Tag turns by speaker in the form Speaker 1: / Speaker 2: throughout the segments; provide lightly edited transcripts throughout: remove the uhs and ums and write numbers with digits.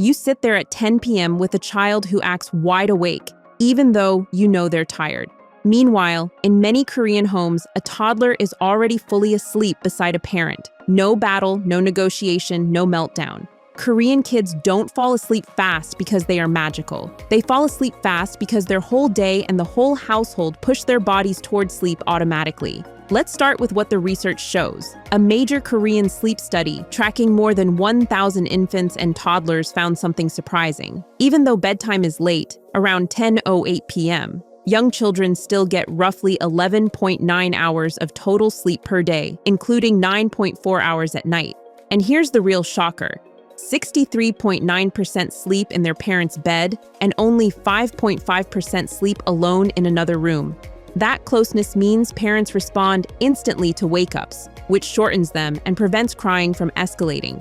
Speaker 1: You sit there at 10 p.m. with a child who acts wide awake, even though you know they're tired. Meanwhile, in many Korean homes, a toddler is already fully asleep beside a parent. No battle, no negotiation, no meltdown. Korean kids don't fall asleep fast because they are magical. They fall asleep fast because their whole day and the whole household push their bodies toward sleep automatically. Let's start with what the research shows. A major Korean sleep study tracking more than 1,000 infants and toddlers found something surprising. Even though bedtime is late, around 10:08 p.m., young children still get roughly 11.9 hours of total sleep per day, including 9.4 hours at night. And here's the real shocker. 63.9% sleep in their parents' bed and only 5.5% sleep alone in another room. That closeness means parents respond instantly to wake-ups, which shortens them and prevents crying from escalating.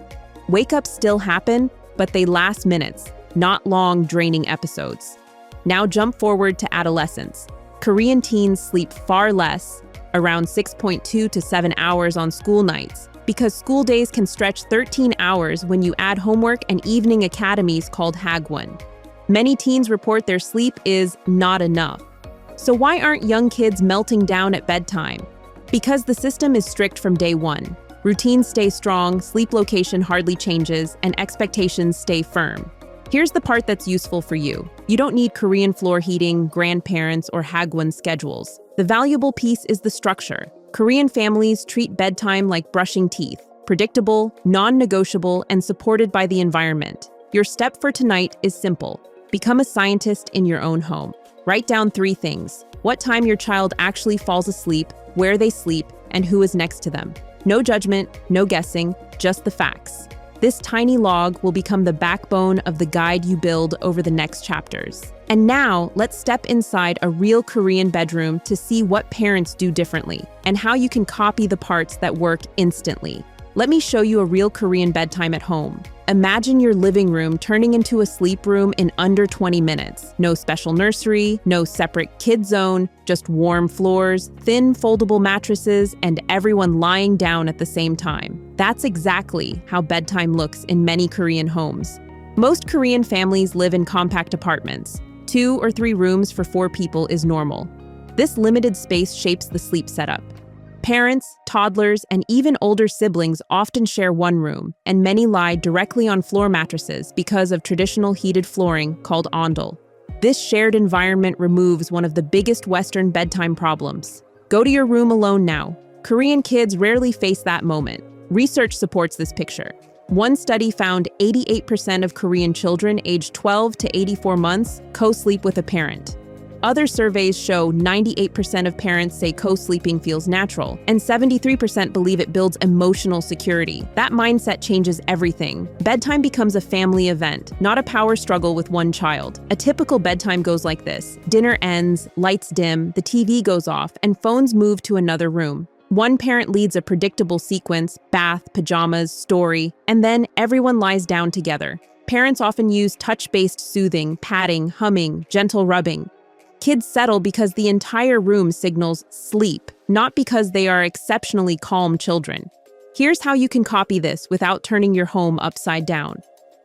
Speaker 1: Wake-ups still happen, but they last minutes, not long, draining episodes. Now jump forward to adolescence. Korean teens sleep far less, around 6.2 to 7 hours on school nights, because school days can stretch 13 hours when you add homework and evening academies called Hagwon. Many teens report their sleep is not enough. So why aren't young kids melting down at bedtime? Because the system is strict from day one. Routines stay strong, sleep location hardly changes, and expectations stay firm. Here's the part that's useful for you. You don't need Korean floor heating, grandparents, or Hagwon schedules. The valuable piece is the structure. Korean families treat bedtime like brushing teeth, predictable, non-negotiable, and supported by the environment. Your step for tonight is simple. Become a scientist in your own home. Write down 3 things: what time your child actually falls asleep, where they sleep, and who is next to them. No judgment, no guessing, just the facts. This tiny log will become the backbone of the guide you build over the next chapters. And now, let's step inside a real Korean bedroom to see what parents do differently and how you can copy the parts that work instantly. Let me show you a real Korean bedtime at home. Imagine your living room turning into a sleep room in under 20 minutes. No special nursery, no separate kid zone, just warm floors, thin foldable mattresses, and everyone lying down at the same time. That's exactly how bedtime looks in many Korean homes. Most Korean families live in compact apartments. 2 or 3 rooms for 4 people is normal. This limited space shapes the sleep setup. Parents, toddlers, and even older siblings often share one room, and many lie directly on floor mattresses because of traditional heated flooring called ondol. This shared environment removes one of the biggest Western bedtime problems. Go to your room alone now. Korean kids rarely face that moment. Research supports this picture. One study found 88% of Korean children aged 12 to 84 months co-sleep with a parent. Other surveys show 98% of parents say co-sleeping feels natural, and 73% believe it builds emotional security. That mindset changes everything. Bedtime becomes a family event, not a power struggle with one child. A typical bedtime goes like this. Dinner ends, lights dim, the TV goes off, and phones move to another room. One parent leads a predictable sequence: bath, pajamas, story, and then everyone lies down together. Parents often use touch-based soothing, patting, humming, gentle rubbing. Kids settle because the entire room signals sleep, not because they are exceptionally calm children. Here's how you can copy this without turning your home upside down.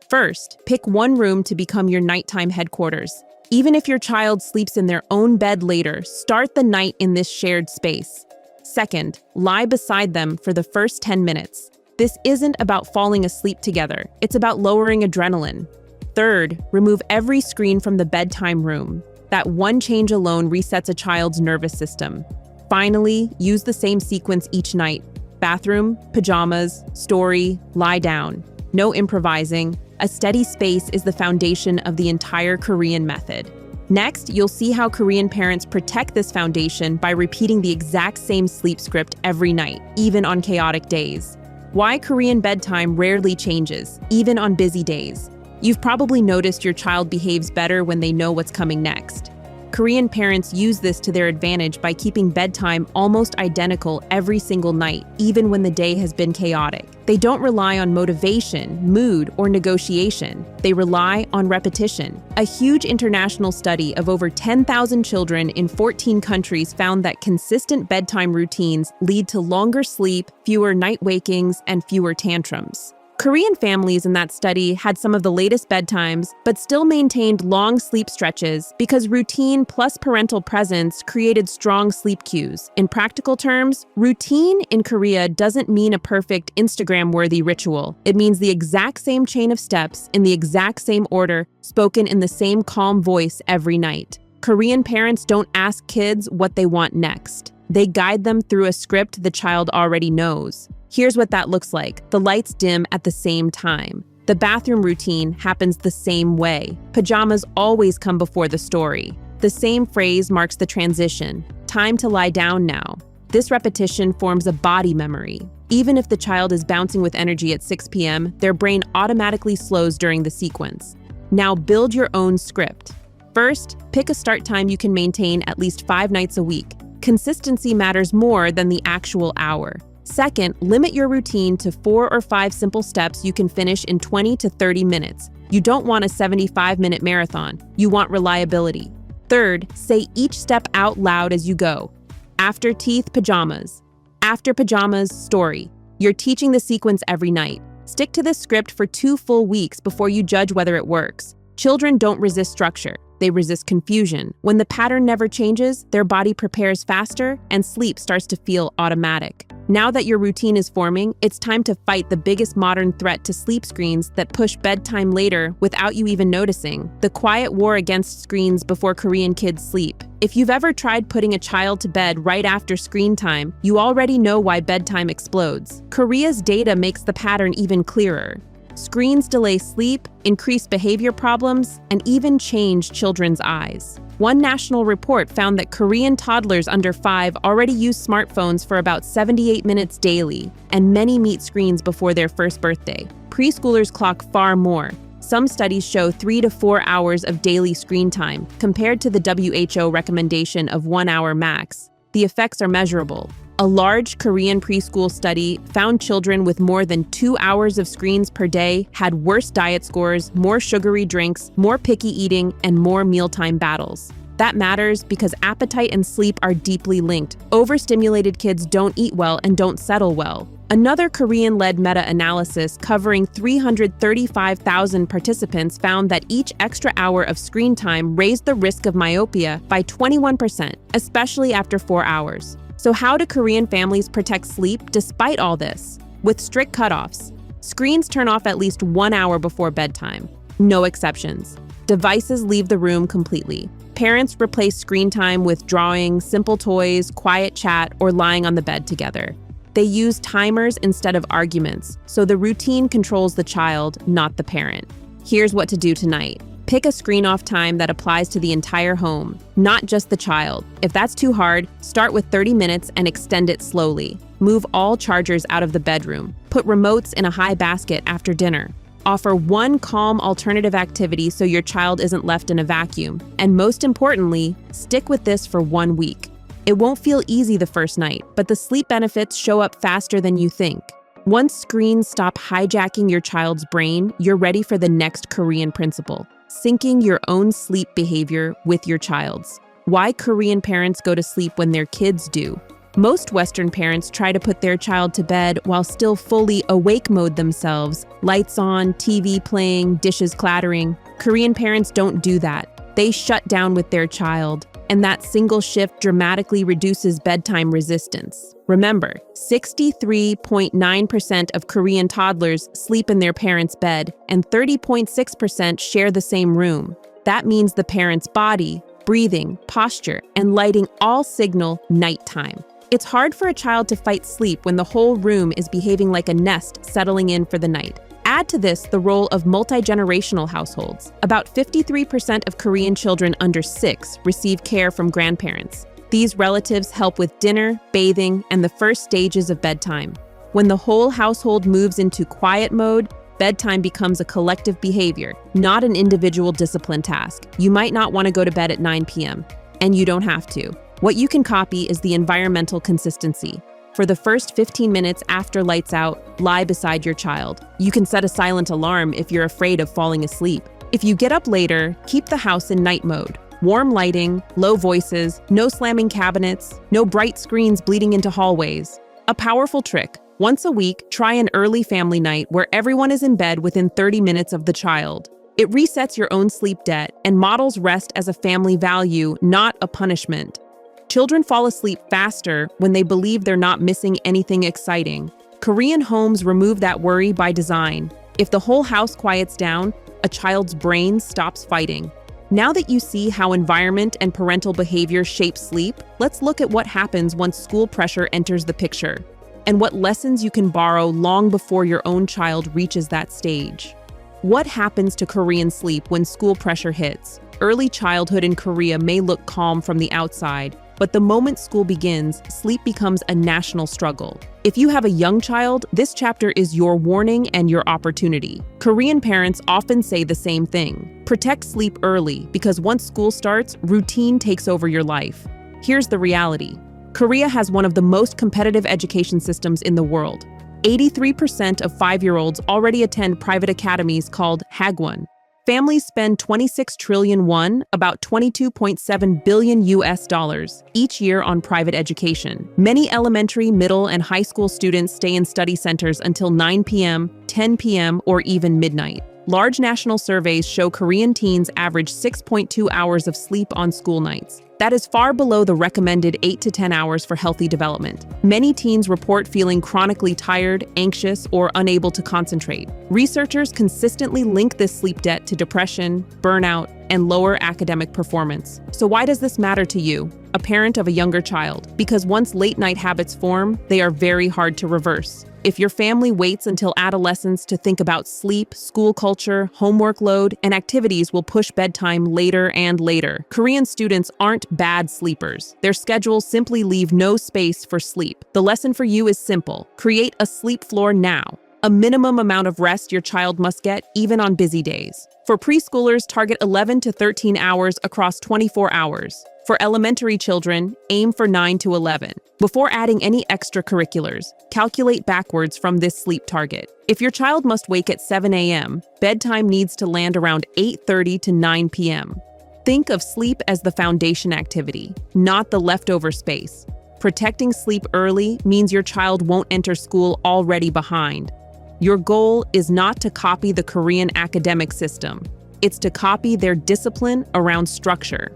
Speaker 1: First, pick one room to become your nighttime headquarters. Even if your child sleeps in their own bed later, start the night in this shared space. Second, lie beside them for the first 10 minutes. This isn't about falling asleep together. It's about lowering adrenaline. Third, remove every screen from the bedtime room. That one change alone resets a child's nervous system. Finally, use the same sequence each night. Bathroom, pajamas, story, lie down. No improvising. A steady space is the foundation of the entire Korean method. Next, you'll see how Korean parents protect this foundation by repeating the exact same sleep script every night, even on chaotic days. Why Korean bedtime rarely changes, even on busy days. You've probably noticed your child behaves better when they know what's coming next. Korean parents use this to their advantage by keeping bedtime almost identical every single night, even when the day has been chaotic. They don't rely on motivation, mood, or negotiation. They rely on repetition. A huge international study of over 10,000 children in 14 countries found that consistent bedtime routines lead to longer sleep, fewer night wakings, and fewer tantrums. Korean families in that study had some of the latest bedtimes, but still maintained long sleep stretches because routine plus parental presence created strong sleep cues. In practical terms, routine in Korea doesn't mean a perfect Instagram-worthy ritual. It means the exact same chain of steps in the exact same order, spoken in the same calm voice every night. Korean parents don't ask kids what they want next. They guide them through a script the child already knows. Here's what that looks like. The lights dim at the same time. The bathroom routine happens the same way. Pajamas always come before the story. The same phrase marks the transition. Time to lie down now. This repetition forms a body memory. Even if the child is bouncing with energy at 6 p.m., their brain automatically slows during the sequence. Now build your own script. First, pick a start time you can maintain at least 5 nights a week. Consistency matters more than the actual hour. Second, limit your routine to 4 or 5 simple steps you can finish in 20 to 30 minutes. You don't want a 75-minute marathon. You want reliability. Third, say each step out loud as you go. After teeth, pajamas. After pajamas, story. You're teaching the sequence every night. Stick to this script for 2 full weeks before you judge whether it works. Children don't resist structure. They resist confusion. When the pattern never changes, their body prepares faster and sleep starts to feel automatic. Now that your routine is forming, it's time to fight the biggest modern threat to sleep screens that push bedtime later without you even noticing: the quiet war against screens before Korean kids sleep. If you've ever tried putting a child to bed right after screen time, you already know why bedtime explodes. Korea's data makes the pattern even clearer. Screens delay sleep, increase behavior problems, and even change children's eyes. One national report found that Korean toddlers under 5 already use smartphones for about 78 minutes daily, and many meet screens before their first birthday. Preschoolers clock far more. Some studies show 3 to 4 hours of daily screen time, compared to the WHO recommendation of 1 hour max. The effects are measurable. A large Korean preschool study found children with more than 2 hours of screens per day had worse diet scores, more sugary drinks, more picky eating, and more mealtime battles. That matters because appetite and sleep are deeply linked. Overstimulated kids don't eat well and don't settle well. Another Korean-led meta-analysis covering 335,000 participants found that each extra hour of screen time raised the risk of myopia by 21%, especially after 4 hours. So how do Korean families protect sleep despite all this? With strict cutoffs. Screens turn off at least 1 hour before bedtime. No exceptions. Devices leave the room completely. Parents replace screen time with drawing, simple toys, quiet chat, or lying on the bed together. They use timers instead of arguments, so the routine controls the child, not the parent. Here's what to do tonight. Pick a screen-off time that applies to the entire home, not just the child. If that's too hard, start with 30 minutes and extend it slowly. Move all chargers out of the bedroom. Put remotes in a high basket after dinner. Offer one calm alternative activity so your child isn't left in a vacuum. And most importantly, stick with this for 1 week. It won't feel easy the first night, but the sleep benefits show up faster than you think. Once screens stop hijacking your child's brain, you're ready for the next Korean principle: syncing your own sleep behavior with your child's. Why Korean parents go to sleep when their kids do. Most Western parents try to put their child to bed while still fully awake mode themselves, lights on, TV playing, dishes clattering. Korean parents don't do that. They shut down with their child, and that single shift dramatically reduces bedtime resistance. Remember, 63.9% of Korean toddlers sleep in their parents' bed, and 30.6% share the same room. That means the parent's body, breathing, posture, and lighting all signal nighttime. It's hard for a child to fight sleep when the whole room is behaving like a nest settling in for the night. Add to this the role of multi-generational households. About 53% of Korean children under 6 receive care from grandparents. These relatives help with dinner, bathing, and the first stages of bedtime. When the whole household moves into quiet mode, bedtime becomes a collective behavior, not an individual discipline task. You might not want to go to bed at 9 p.m., and you don't have to. What you can copy is the environmental consistency. For the first 15 minutes after lights out, lie beside your child. You can set a silent alarm if you're afraid of falling asleep. If you get up later, keep the house in night mode. Warm lighting, low voices, no slamming cabinets, no bright screens bleeding into hallways. A powerful trick: Once a week, try an early family night where everyone is in bed within 30 minutes of the child. It resets your own sleep debt and models rest as a family value, not a punishment. Children fall asleep faster when they believe they're not missing anything exciting. Korean homes remove that worry by design. If the whole house quiets down, a child's brain stops fighting. Now that you see how environment and parental behavior shape sleep, let's look at what happens once school pressure enters the picture, and what lessons you can borrow long before your own child reaches that stage. What happens to Korean sleep when school pressure hits? Early childhood in Korea may look calm from the outside, but the moment school begins, sleep becomes a national struggle. If you have a young child, this chapter is your warning and your opportunity. Korean parents often say the same thing: protect sleep early, because once school starts, routine takes over your life. Here's the reality. Korea has one of the most competitive education systems in the world. 83% of 5-year-olds already attend private academies called Hagwon. Families spend 26 trillion won, about $22.7 billion each year on private education. Many elementary, middle, and high school students stay in study centers until 9 p.m., 10 p.m., or even midnight. Large national surveys show Korean teens average 6.2 hours of sleep on school nights. That is far below the recommended 8 to 10 hours for healthy development. Many teens report feeling chronically tired, anxious, or unable to concentrate. Researchers consistently link this sleep debt to depression, burnout, and lower academic performance. So why does this matter to you, a parent of a younger child? Because once late-night habits form, they are very hard to reverse. If your family waits until adolescence to think about sleep, school culture, homework load, and activities will push bedtime later and later. Korean students aren't bad sleepers. Their schedules simply leave no space for sleep. The lesson for you is simple: create a sleep floor now. A minimum amount of rest your child must get, even on busy days. For preschoolers, target 11 to 13 hours across 24 hours. For elementary children, aim for 9 to 11. Before adding any extracurriculars, calculate backwards from this sleep target. If your child must wake at 7 a.m., bedtime needs to land around 8:30 to 9 p.m. Think of sleep as the foundation activity, not the leftover space. Protecting sleep early means your child won't enter school already behind. Your goal is not to copy the Korean academic system. It's to copy their discipline around structure.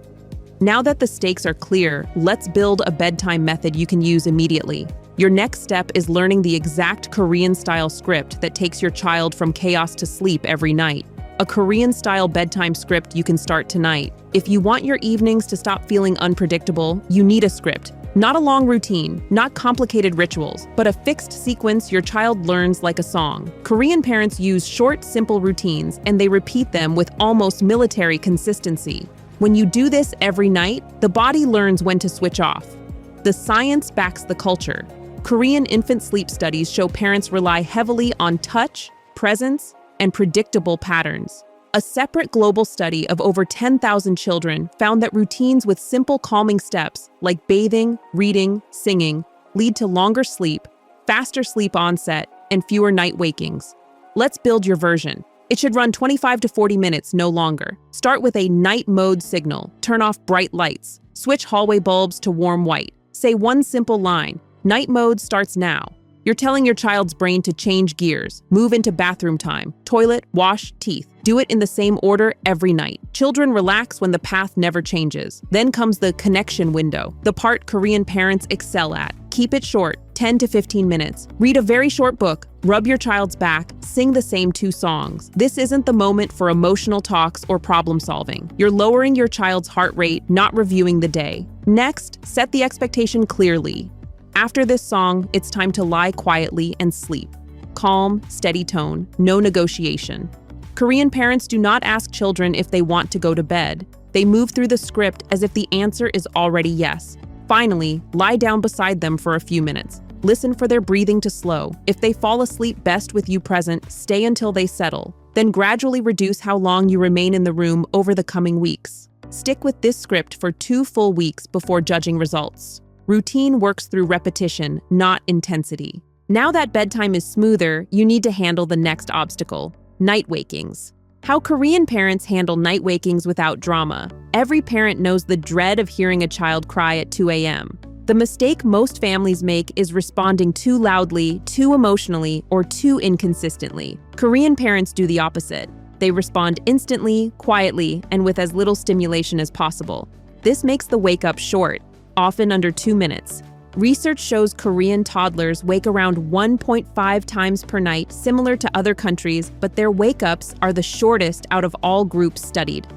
Speaker 1: Now that the stakes are clear, let's build a bedtime method you can use immediately. Your next step is learning the exact Korean-style script that takes your child from chaos to sleep every night. A Korean-style bedtime script you can start tonight. If you want your evenings to stop feeling unpredictable, you need a script. Not a long routine, not complicated rituals, but a fixed sequence your child learns like a song. Korean parents use short, simple routines, and they repeat them with almost military consistency. When you do this every night, the body learns when to switch off. The science backs the culture. Korean infant sleep studies show parents rely heavily on touch, presence, and predictable patterns. A separate global study of over 10,000 children found that routines with simple calming steps like bathing, reading, singing lead to longer sleep, faster sleep onset, and fewer night wakings. Let's build your version. It should run 25 to 40 minutes, no longer. Start with a night mode signal. Turn off bright lights. Switch hallway bulbs to warm white. Say one simple line: night mode starts now. You're telling your child's brain to change gears, move into bathroom time, toilet, wash, teeth. Do it in the same order every night. Children relax when the path never changes. Then comes the connection window, the part Korean parents excel at. Keep it short, 10 to 15 minutes. Read a very short book, rub your child's back, sing the same 2 songs. This isn't the moment for emotional talks or problem solving. You're lowering your child's heart rate, not reviewing the day. Next, set the expectation clearly. After this song, it's time to lie quietly and sleep. Calm, steady tone, no negotiation. Korean parents do not ask children if they want to go to bed. They move through the script as if the answer is already yes. Finally, lie down beside them for a few minutes. Listen for their breathing to slow. If they fall asleep best with you present, stay until they settle. Then gradually reduce how long you remain in the room over the coming weeks. Stick with this script for 2 full weeks before judging results. Routine works through repetition, not intensity. Now that bedtime is smoother, you need to handle the next obstacle: night wakings. How Korean parents handle night wakings without drama. Every parent knows the dread of hearing a child cry at 2 a.m. The mistake most families make is responding too loudly, too emotionally, or too inconsistently. Korean parents do the opposite. They respond instantly, quietly, and with as little stimulation as possible. This makes the wake-up short, often under 2 minutes. Research shows Korean toddlers wake around 1.5 times per night, similar to other countries, but their wake-ups are the shortest out of all groups studied.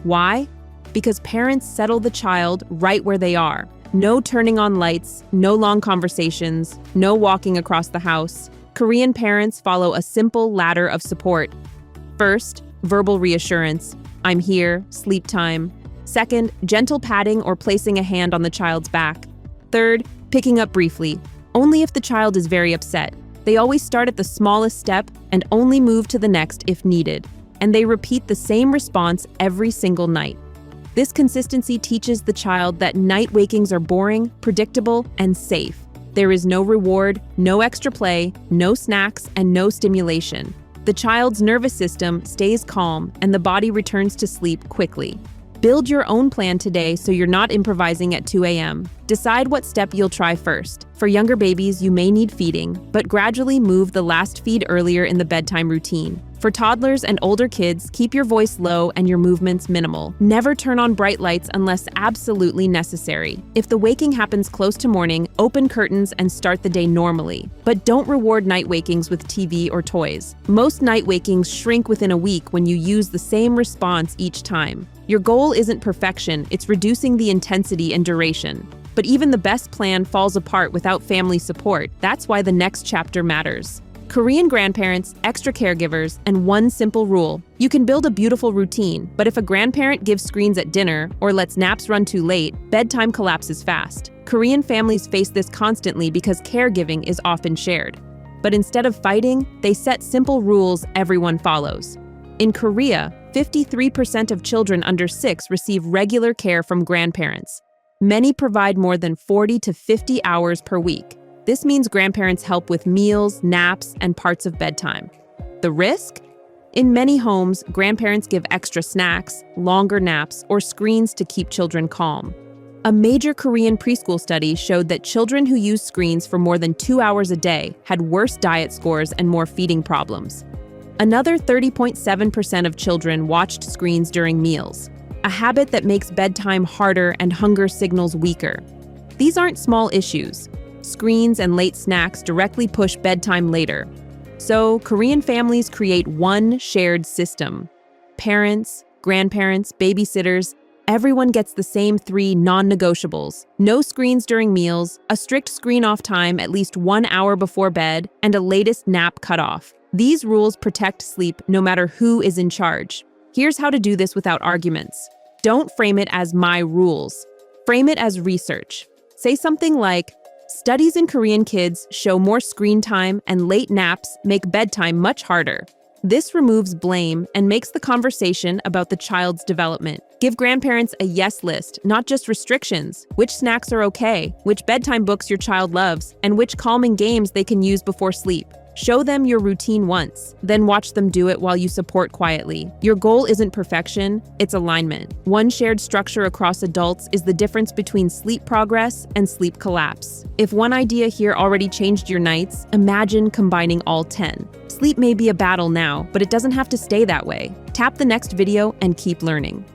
Speaker 1: Why? Because parents settle the child right where they are. No turning on lights, no long conversations, no walking across the house. Korean parents follow a simple ladder of support. First, verbal reassurance. I'm here, sleep time. Second, gentle patting or placing a hand on the child's back. Third, picking up briefly, only if the child is very upset. They always start at the smallest step and only move to the next if needed. And they repeat the same response every single night. This consistency teaches the child that night wakings are boring, predictable, and safe. There is no reward, no extra play, no snacks, and no stimulation. The child's nervous system stays calm and the body returns to sleep quickly. Build your own plan today so you're not improvising at 2 a.m. Decide what step you'll try first. For younger babies, you may need feeding, but gradually move the last feed earlier in the bedtime routine. For toddlers and older kids, keep your voice low and your movements minimal. Never turn on bright lights unless absolutely necessary. If the waking happens close to morning, open curtains and start the day normally. But don't reward night wakings with TV or toys. Most night wakings shrink within a week when you use the same response each time. Your goal isn't perfection, it's reducing the intensity and duration. But even the best plan falls apart without family support. That's why the next chapter matters. Korean grandparents, extra caregivers, and one simple rule. You can build a beautiful routine, but if a grandparent gives screens at dinner or lets naps run too late, bedtime collapses fast. Korean families face this constantly because caregiving is often shared. But instead of fighting, they set simple rules everyone follows. In Korea, 53% of children under 6 receive regular care from grandparents. Many provide more than 40 to 50 hours per week. This means grandparents help with meals, naps, and parts of bedtime. The risk? In many homes, grandparents give extra snacks, longer naps, or screens to keep children calm. A major Korean preschool study showed that children who used screens for more than 2 hours a day had worse diet scores and more feeding problems. Another 30.7% of children watched screens during meals, a habit that makes bedtime harder and hunger signals weaker. These aren't small issues. Screens and late snacks directly push bedtime later. So, Korean families create one shared system. Parents, grandparents, babysitters, everyone gets the same 3 non-negotiables. No screens during meals, a strict screen-off time at least 1 hour before bed, and a latest nap cutoff. These rules protect sleep no matter who is in charge. Here's how to do this without arguments. Don't frame it as my rules. Frame it as research. Say something like, studies in Korean kids show more screen time and late naps make bedtime much harder. This removes blame and makes the conversation about the child's development. Give grandparents a yes list, not just restrictions. Which snacks are okay, which bedtime books your child loves, and which calming games they can use before sleep. Show them your routine once, then watch them do it while you support quietly. Your goal isn't perfection, it's alignment. One shared structure across adults is the difference between sleep progress and sleep collapse. If one idea here already changed your nights, imagine combining all 10. Sleep may be a battle now, but it doesn't have to stay that way. Tap the next video and keep learning.